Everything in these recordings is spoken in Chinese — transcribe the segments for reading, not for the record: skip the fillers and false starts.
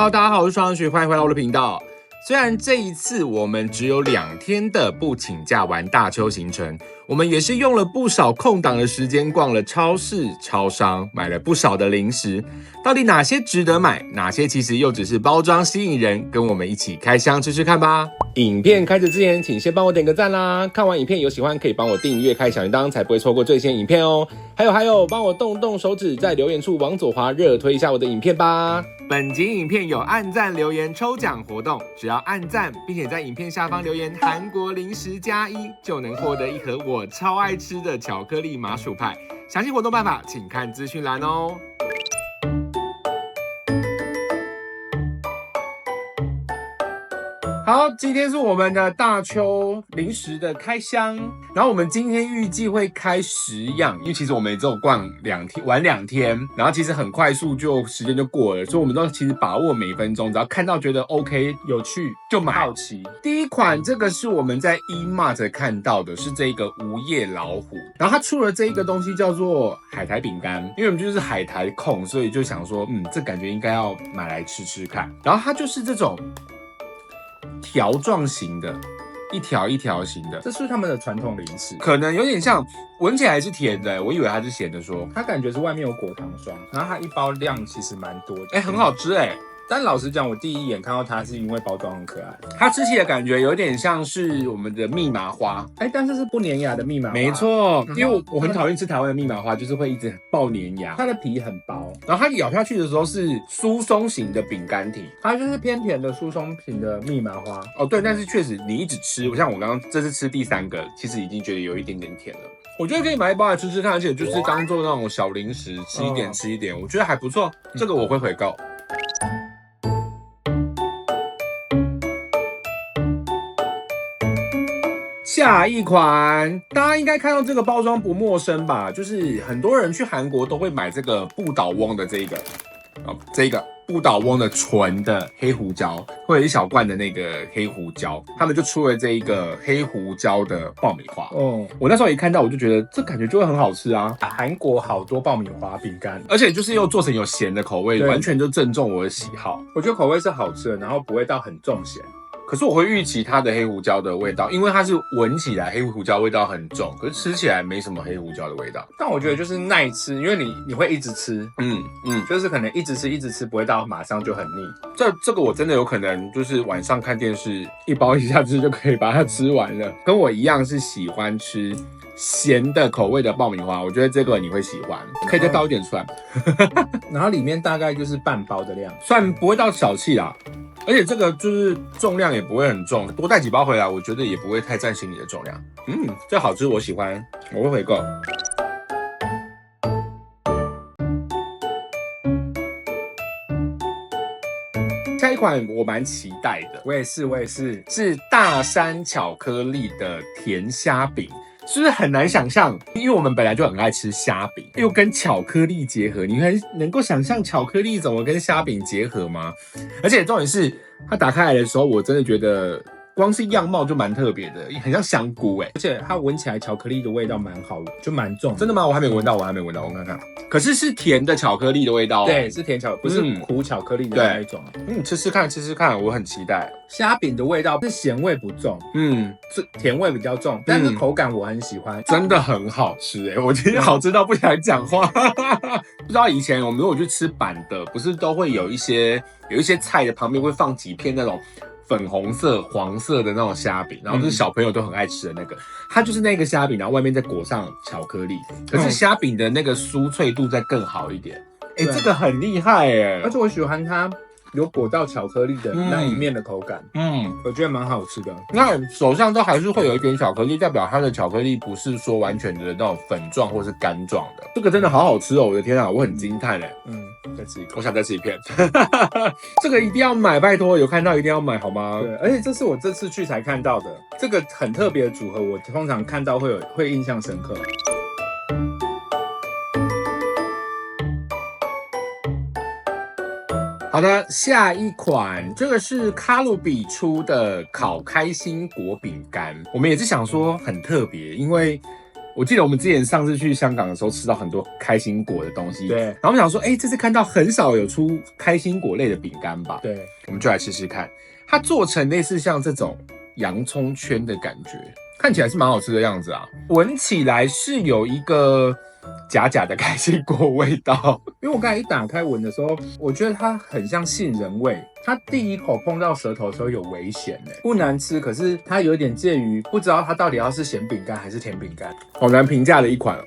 Hello， 大家好，我是双学，欢迎回到我的频道。虽然这一次我们只有2天的不请假玩大邱行程，我们也是用了不少空档的时间逛了超市、超商，买了不少的零食。到底哪些值得买，哪些其实又只是包装吸引人？跟我们一起开箱吃吃看吧。影片开始之前，请先帮我点个赞啦！看完影片有喜欢，可以帮我订阅、开小铃铛，才不会错过最新影片哦。还有，帮我动动手指，在留言处往左滑，热推一下我的影片吧。本集影片有按赞留言抽奖活动，只要按赞，并且在影片下方留言“韩国零食+1”，就能获得一盒我超爱吃的巧克力麻薯派。详细活动办法请看资讯栏哦。好，今天是我们的大邱零食的开箱，然后我们今天预计会开10样，因为其实我们也只有逛玩2天，然后其实很快速时间就过了，所以我们都其实把握每分钟，只要看到觉得 OK 有趣就买。好奇，第一款这个是我们在 E-Mart 看到的，是这个无叶老虎，然后它出了这一个东西叫做海苔饼干，因为我们就是海苔控，所以就想说，这感觉应该要买来吃吃看。然后它就是这种条状型的，一条一条型的，这是他们的传统零食，可能有点像，闻起来是甜的，我以为它是咸的说，它感觉是外面有果糖霜，然后它一包量其实蛮多的，很好吃但老实讲，我第一眼看到它是因为包装很可爱，它吃起来感觉有点像是我们的蜜麻花，但是是不粘牙的蜜麻花，没错，因为我很讨厌吃台湾的蜜麻花，就是会一直爆粘牙，它的皮很薄，然后它咬下去的时候是酥松型的饼干体，它就是偏甜的酥松型的蜜麻花。哦，对，但是确实你一直吃，像我刚刚这次吃第3个，其实已经觉得有一点点甜了。我觉得可以买一包来吃吃看，而且就是当做那种小零食吃一点，我觉得还不错，这个我会回购。下一款，大家应该看到这个包装不陌生吧？就是很多人去韩国都会买这个不倒翁的这个不倒翁的纯的黑胡椒，会有一小罐的那个黑胡椒，他们就出了这一个黑胡椒的爆米花。我那时候一看到，我就觉得这感觉就会很好吃啊！韩国好多爆米花饼干，而且就是又做成有咸的口味，完全就正中我的喜好。我觉得口味是好吃的，然后不会到很重咸。可是我会预期它的黑胡椒的味道，因为它是闻起来黑胡椒味道很重，可是吃起来没什么黑胡椒的味道。但我觉得就是耐吃，因为你会一直吃，就是可能一直吃，不会到马上就很腻。这个我真的有可能就是晚上看电视，一包一下子就可以把它吃完了。跟我一样是喜欢吃咸的口味的爆米花，我觉得这个你会喜欢，可以再倒一点出来。然后里面大概就是半包的量，算不会到小气啦。而且这个就是重量也不会很重，多带几包回来，我觉得也不会太占行李的重量。这好吃，我喜欢，我会回购。下一款我蛮期待的，我也是，是大山巧克力的甜虾饼。是不是很难想象？因为我们本来就很爱吃虾饼，又跟巧克力结合，你还能够想象巧克力怎么跟虾饼结合吗？而且重点是，它打开来的时候，我真的觉得光是样貌就蛮特别的，很像香菇而且它闻起来巧克力的味道蛮好的，就蛮重。真的吗？我还没闻到，我看看。可是是甜的巧克力的味道对，是甜巧，不是苦巧克力的那一种。吃吃看，我很期待。虾饼的味道是咸味不重，甜味比较重，但是口感我很喜欢，真的很好吃我今天好吃到不想讲话。不知道以前我们如果去吃板的，不是都会有一些菜的旁边会放几片那种粉红色、黄色的那种虾饼，然后就是小朋友都很爱吃的那个，它就是那个虾饼，然后外面再裹上巧克力，可是虾饼的那个酥脆度再更好一点。这个很厉害而且我喜欢它有裹到巧克力的那一面的口感，我觉得蛮好吃的。那手上都还是会有一点巧克力，代表它的巧克力不是说完全的那种粉状或是干状的。这个真的好好吃我的天啊，我很惊叹再吃一个，我想再吃一片。这个一定要买，拜托，有看到一定要买好吗？对，而且这是我这次去才看到的，这个很特别的组合，我通常看到会印象深刻。好的，下一款，这个是卡路比出的烤开心果饼干。我们也是想说很特别，因为我记得我们之前上次去香港的时候吃到很多开心果的东西，对，然后我们想说，这次看到很少有出开心果类的饼干吧？对，我们就来试试看，它做成类似像这种洋葱圈的感觉，看起来是蛮好吃的样子啊，闻起来是有一个假假的开心果味道，因为我刚才一打开闻的时候，我觉得它很像杏仁味。它第一口碰到舌头的时候有微咸不难吃，可是它有点介于不知道它到底要是咸饼干还是甜饼干，好难评价的一款哦。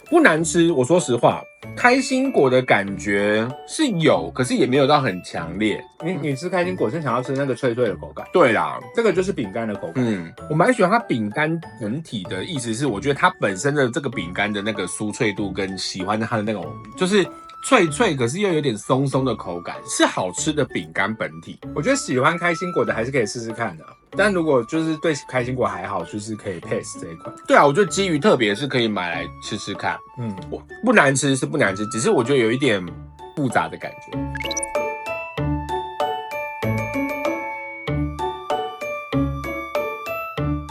不难吃，我说实话，开心果的感觉是有，可是也没有到很强烈。你吃开心果是想要吃那个脆脆的口感，对啦，这个就是饼干的口感。我蛮喜欢它饼干本体的意思是，我觉得它本身的这个饼干的那个酥脆度跟喜欢它的那种就是脆脆，可是又有点松松的口感，是好吃的饼干本体。我觉得喜欢开心果的还是可以试试看的，但如果就是对开心果还好，就是可以 pass 这一款。对啊，我觉得基于特别是可以买来吃吃看。我不难吃是不难吃，只是我觉得有一点复杂的感觉。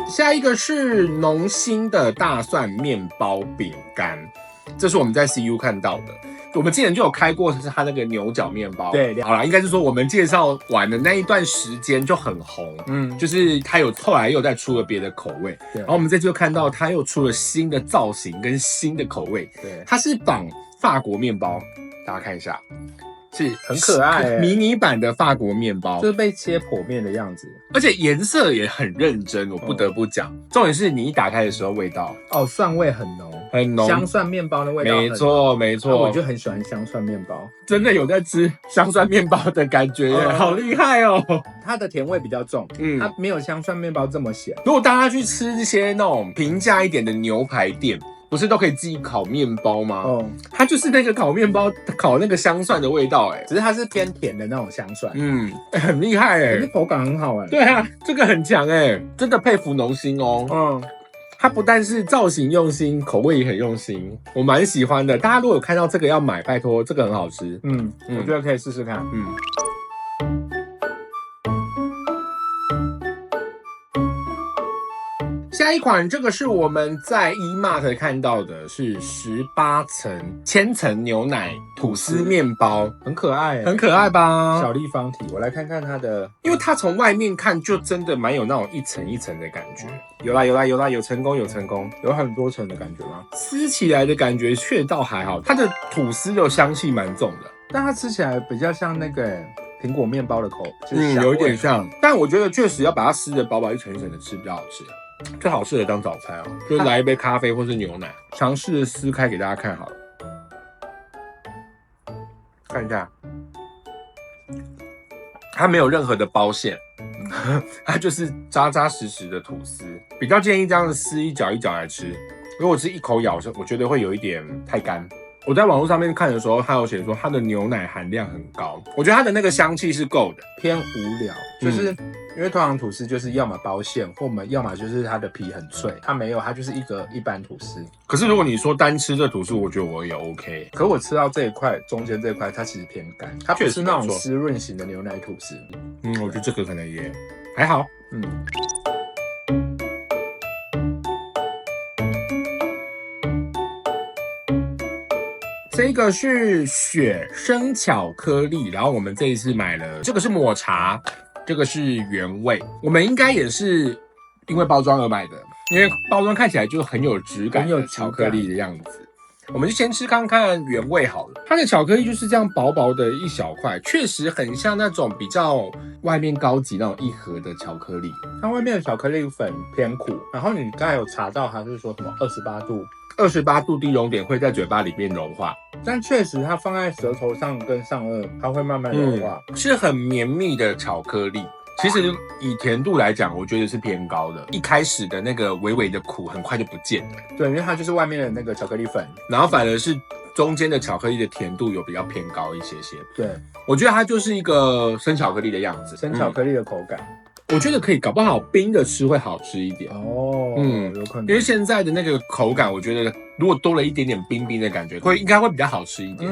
下一个是浓心的大蒜面包饼干，这是我们在 CU 看到的。我们之前就有开过，是它那个牛角面包。对，好啦，应该是说我们介绍完的那一段时间就很红。就是它后来又再出了别的口味。对，然后我们这次就看到它又出了新的造型跟新的口味。对，它是绑法国面包，大家看一下。是很可爱迷你版的法国面包，就是被切剖面的样子，而且颜色也很认真，我不得不讲。重点是你一打开的时候，味道蒜味很浓，很浓，香蒜面包的味道，没错没错。我就很喜欢香蒜面包，真的有在吃香蒜面包的感觉，好厉害哦！它的甜味比较重，它没有香蒜面包这么咸。如果大家去吃一些那种平价一点的牛排店，不是都可以自己烤面包吗？它就是那个烤面包烤那个香蒜的味道，只是它是偏甜的那种香蒜，很厉害可是口感很好对啊，这个很强真的佩服浓心哦。它不但是造型用心，口味也很用心，我蛮喜欢的。大家如果有看到这个要买，拜托，这个很好吃。我觉得可以试试看。下一款，这个是我们在 E-Mart 看到的，是18层千层牛奶吐司面包，很可爱，很可爱吧？小立方体，我来看看它的，因为它从外面看就真的蛮有那种一层一层的感觉。有啦，有成功，有很多层的感觉吗？吃起来的感觉却倒还好，它的吐司的香气蛮重的，但它吃起来比较像那个苹果面包的口，有一点像。但我觉得确实要把它撕得饱饱一层一层的吃比较好吃。最好适合当早餐就来一杯咖啡或是牛奶，尝试的撕开给大家看好了，看一下，它没有任何的包馅，它就是扎扎实实的吐司，比较建议这样子撕一角一角来吃，如果是一口咬，我觉得会有一点太干。我在网络上面看的时候，它有写说它的牛奶含量很高，我觉得它的那个香气是够的，偏无聊，就是因为通常吐司就是要么包馅，或要么就是它的皮很脆，它没有，它就是一个一般吐司。可是如果你说单吃这吐司，我觉得我也 OK。可我吃到这一块中间这一块，它其实偏干，它不是那种湿润型的牛奶吐司。我觉得这个可能也还好。这个是雪生巧克力，然后我们这一次买了，这个是抹茶，这个是原味。我们应该也是因为包装而买的，因为包装看起来就很有质感，很有巧克力的样子。我们就先吃看看原味好了。它的巧克力就是这样薄薄的一小块，确实很像那种比较外面高级那种一盒的巧克力。它外面的巧克力粉偏苦，然后你刚才有查到它是说什么28度低熔点会在嘴巴里面融化，但确实它放在舌头上跟上颚，它会慢慢融化，是很绵密的巧克力。其实以甜度来讲，我觉得是偏高的。一开始的那个微微的苦，很快就不见了。对，因为它就是外面的那个巧克力粉，然后反而是中间的巧克力的甜度有比较偏高一些些。对，我觉得它就是一个生巧克力的样子，生巧克力的口感。我觉得可以，搞不好冰的吃会好吃一点有可能，因为现在的那个口感，我觉得如果多了一点点冰冰的感觉，应该会比较好吃一点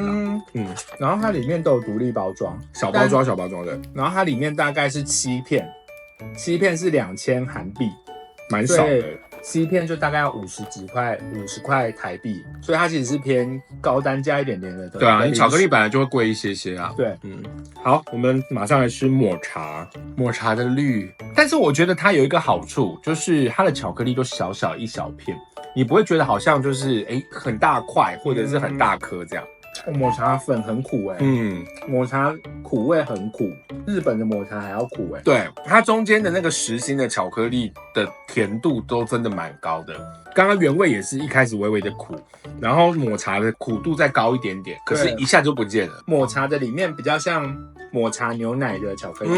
然后它里面都有独立包装，小包装的，然后它里面大概是7片，7片是2000韩币，蛮少的。，C 片就大概要50块台币，所以它其实是偏高单价一点点的。对啊，你巧克力本来就会贵一些些啊。对，好，我们马上来吃抹茶，抹茶的绿。但是我觉得它有一个好处，就是它的巧克力都小小一小片，你不会觉得好像就是很大块或者是很大颗这样。抹茶粉很苦抹茶苦味很苦，日本的抹茶还要苦对，它中间的那个实心的巧克力的甜度都真的蛮高的。刚刚原味也是一开始微微的苦，然后抹茶的苦度再高一点点，可是一下就不见了。抹茶的里面比较像抹茶牛奶的巧克力，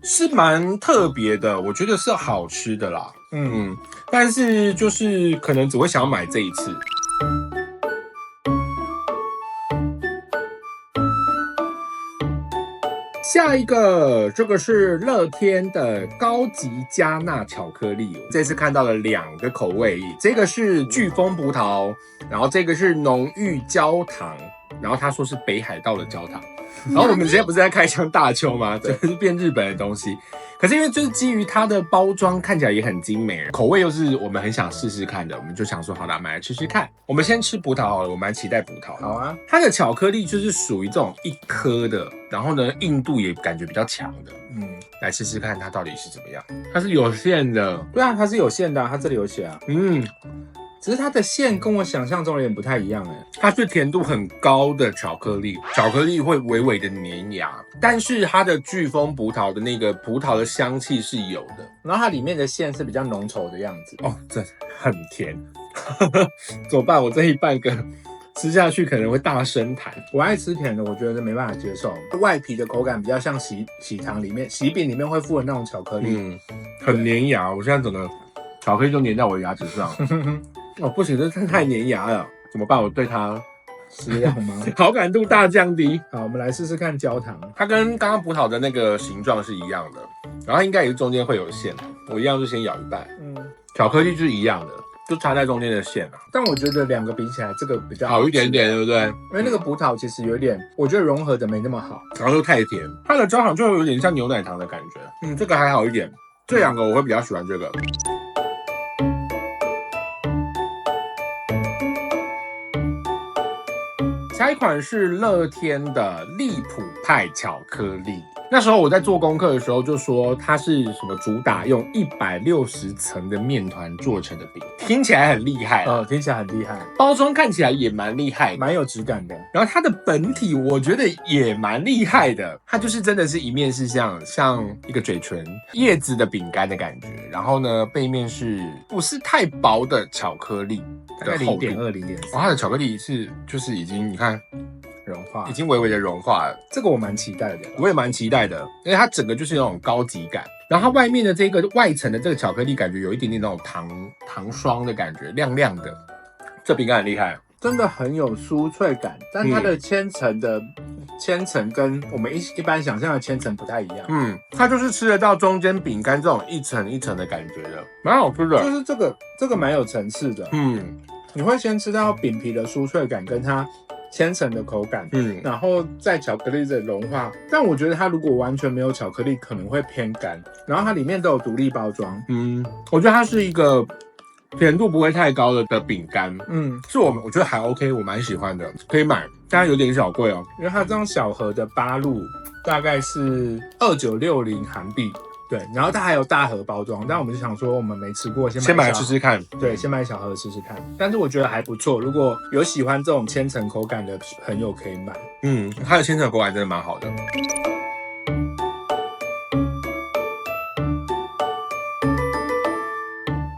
是蛮特别的，我觉得是好吃的啦。但是就是可能只会想要买这一次。下一个，这个是乐天的高级加纳巧克力，这次看到了2个口味，这个是飓风葡萄，然后这个是浓郁焦糖，然后他说是北海道的焦糖，然后我们之前不是在开箱大邱吗？这是变日本的东西。可是因为就是基于它的包装看起来也很精美，口味又是我们很想试试看的，我们就想说好啦，买来吃吃看。我们先吃葡萄好了，我蛮期待葡萄。好啊，它的巧克力就是属于这种一颗的，然后呢硬度也感觉比较强的。来试试看它到底是怎么样。它是有馅的，对啊，它是有馅的它这里有写啊。只是它的馅跟我想象中有点不太一样它是甜度很高的巧克力，巧克力会微微的粘牙，但是它的飓风葡萄的那个葡萄的香气是有的，然后它里面的馅是比较浓稠的样子。这很甜，怎么办？我这一半个吃下去可能会大声弹。我爱吃甜的，我觉得没办法接受。外皮的口感比较像喜糖里面、喜饼里面会附的那种巧克力，很粘牙。我现在整个巧克力都粘在我的牙齿上。不行，这太粘牙了，怎么办？我对它食量吗？好感度大降低。好，我们来试试看焦糖。它跟刚刚葡萄的那个形状是一样的，然后应该也是中间会有馅。我一样就先咬一半。巧克力是一样的，就插在中间的馅但我觉得2个比起来，这个比较好一点点，对不对？因为那个葡萄其实有点，我觉得融合的没那么好，然后又太甜。它的焦糖就有点像牛奶糖的感觉。这个还好一点。这2个我会比较喜欢这个。下一款是乐天的利普派巧克力。那时候我在做功课的时候就说它是什么主打用160层的面团做成的饼，听起来很厉害听起来很厉害，包装看起来也蛮厉害，蛮有质感的。然后它的本体我觉得也蛮厉害的，它就是真的是一面是像一个嘴唇叶子的饼干的感觉，然后呢背面是不是太薄的巧克力的厚度，0.2、0.3。它的巧克力就是已经你看融化，已经微微的融化了。这个我蛮期待的，我也蛮期待的，因为它整个就是那种高级感，然后它外面的这个外层的这个巧克力感觉有一点点那种糖霜的感觉，亮亮的。这饼干很厉害，真的很有酥脆感，但它的千层跟我们一般想象的千层不太一样。它就是吃得到中间饼干这种一层一层的感觉的，蛮好吃的。就是这个蛮有层次的。你会先吃到饼皮的酥脆感跟它千层的口感，然后再巧克力的融化。但我觉得它如果完全没有巧克力，可能会偏干。然后它里面都有独立包装，我觉得它是一个甜度不会太高的饼干，是我觉得还 OK， 我蛮喜欢的，可以买，但有点小贵哦，因为它这种小盒的8路大概是2960韩币。对，然后它还有大盒包装，但我们就想说我们没吃过，先买吃吃看。对，先买小盒试试看。但是我觉得还不错，如果有喜欢这种千层口感的朋友可以买。它的千层口感真的蛮好的。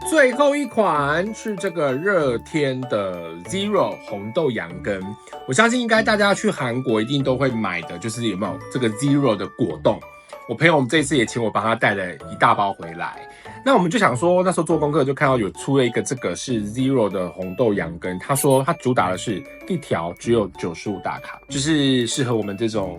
最后一款是这个热天的 Zero 红豆羊羹，我相信应该大家去韩国一定都会买的，就是有没有这个 Zero 的果冻。我朋友这次也请我帮他带了一大包回来，那我们就想说，那时候做功课就看到有出了一个这个是 Zero 的红豆羊羹，他说他主打的是一条只有95大卡，就是适合我们这种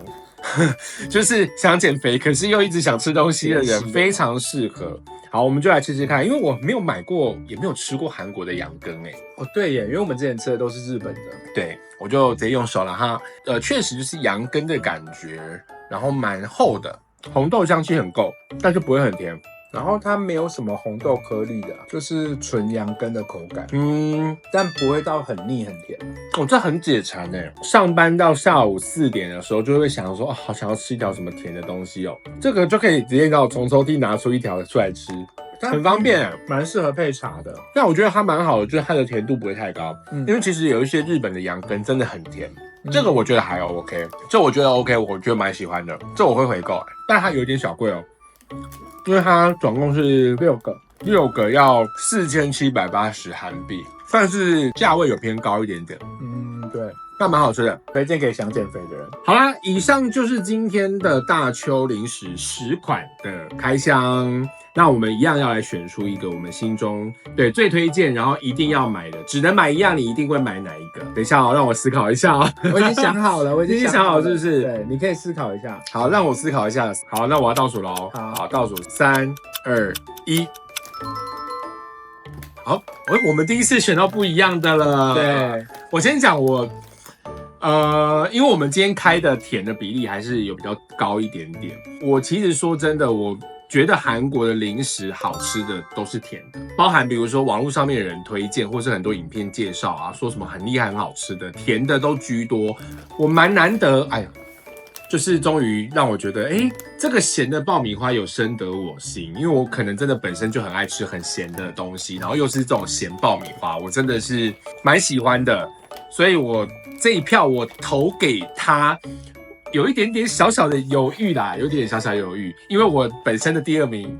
就是想减肥可是又一直想吃东西的人，非常适合。好，我们就来吃吃看，因为我没有买过，也没有吃过韩国的羊羹对耶，因为我们之前吃的都是日本的。对，我就直接用手了哈。确实就是羊羹的感觉，然后蛮厚的，红豆香气很够，但是不会很甜。然后它没有什么红豆颗粒的，就是纯羊羹的口感，但不会到很腻很甜。这很解馋哎！上班到下午4点的时候，就会想说，好想要吃一条什么甜的东西哦。这个就可以直接从抽屉拿出一条出来吃，很方便，蛮适合配茶的。但我觉得它蛮好的，就是它的甜度不会太高，因为其实有一些日本的羊羹真的很甜。这个我觉得还 OK， 这我觉得 OK， 我觉得蛮喜欢的，这我会回购，但它有点小贵哦，因为它总共是6个要4780韩币，算是价位有偏高一点点。对，但蛮好吃的，推荐给想减肥的人。好啦，以上就是今天的大邱零食10款的开箱。那我们一样要来选出一个我们心中最推荐，然后一定要买的，只能买一样，你一定会买哪一个？等一下让我思考一下我已经想好了，已经想好是不是？对，你可以思考一下。好，让我思考一下。好，那我要倒数喽。好，倒数3、2、1。好，我们第一次选到不一样的了。对，我先讲因为我们今天开的甜的比例还是有比较高一点点。我其实说真的，我觉得韩国的零食好吃的都是甜的，包含比如说网络上面的人推荐，或是很多影片介绍啊，说什么很厉害很好吃的，甜的都居多。我蛮难得，就是终于让我觉得，这个咸的爆米花有深得我心，因为我可能真的本身就很爱吃很咸的东西，然后又是这种咸爆米花，我真的是蛮喜欢的，所以我这一票我投给他。有一点点小小的犹豫啦，有点小小犹豫，因为我本身的第2名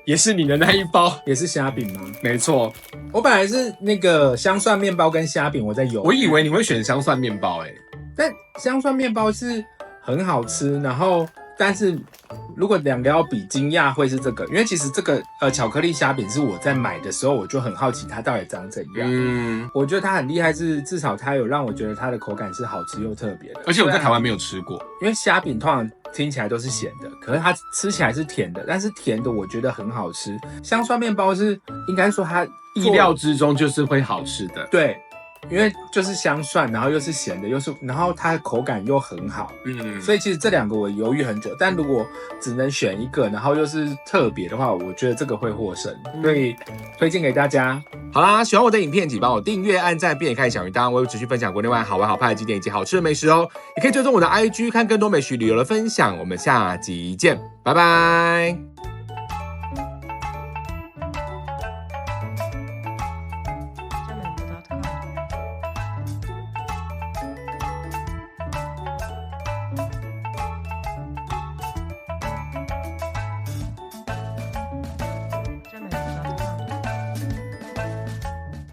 也是你的那一包，也是虾饼吗？没错，我本来是那个香蒜面包跟虾饼，我在犹豫。我以为你会选香蒜面包但香蒜面包是很好吃，然后但是如果2个要比，惊讶会是这个，因为其实这个巧克力虾饼是我在买的时候我就很好奇它到底长怎样。我觉得它很厉害，是至少它有让我觉得它的口感是好吃又特别的，而且我在台湾没有吃过，因为虾饼通常听起来都是咸的，可是它吃起来是甜的，但是甜的我觉得很好吃。香蒜面包是应该说它意料之中就是会好吃的，对。因为就是香蒜，然后又是咸的，然后它的口感又很好，所以其实这2个我犹豫很久，但如果只能选一个，然后又是特别的话，我觉得这个会获胜，所以推荐给大家。好啦，喜欢我的影片，请帮我订阅、按赞，并且开小铃铛，我会持续分享国内外好玩好拍的景点以及好吃的美食哦。也可以追踪我的 IG 看更多美食旅游的分享。我们下集见，拜拜。